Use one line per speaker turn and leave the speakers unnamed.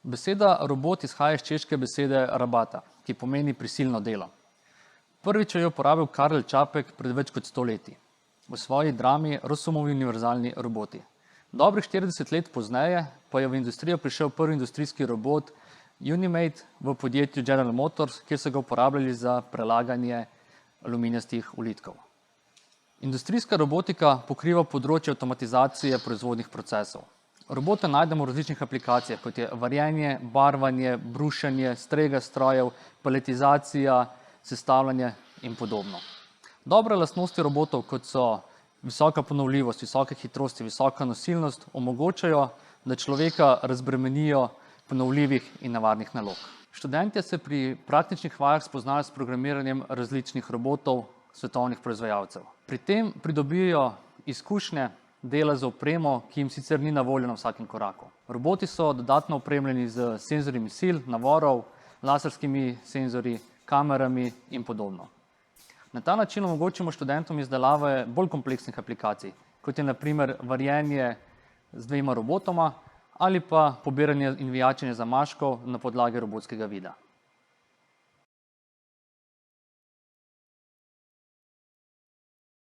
Beseda robot izhaja iz češke besede rabata, ki pomeni prisilno delo. Prvič jo je uporabil Karel Čapek pred več kot 100 leti v svoji drami Rosumovi univerzalni roboti. Dobrih 40 let pozneje pa je v industrijo prišel prvi industrijski robot Unimate v podjetju General Motors, kjer so ga uporabljali za prelaganje aluminijastih ulitkov. Industrijska robotika pokriva področje avtomatizacije proizvodnih procesov. Robote najdemo v različnih aplikacijah, kot je varjenje, barvanje, brušenje, strega strojev, paletizacija, sestavljanje in podobno. Dobre lastnosti robotov, kot so visoka ponovljivost, visoke hitrosti, visoka nosilnost, omogočajo, da človeka razbremenijo ponovljivih in navadnih nalog. Študentje se pri praktičnih vajah spoznajo s programiranjem različnih robotov svetovnih proizvajalcev. Pri tem pridobijo izkušnje dela z opremo, ki jim sicer ni na voljo na vsakem koraku. Roboti so dodatno opremljeni z senzorji sil, navorov, laserskimi senzorji, kamerami in podobno. Na ta način omogočimo študentom izdelave bolj kompleksnih aplikacij, kot je na primer varjenje z 2 robotoma ali pa pobiranje in vijačenje zamaškov na podlagi robotskega vida.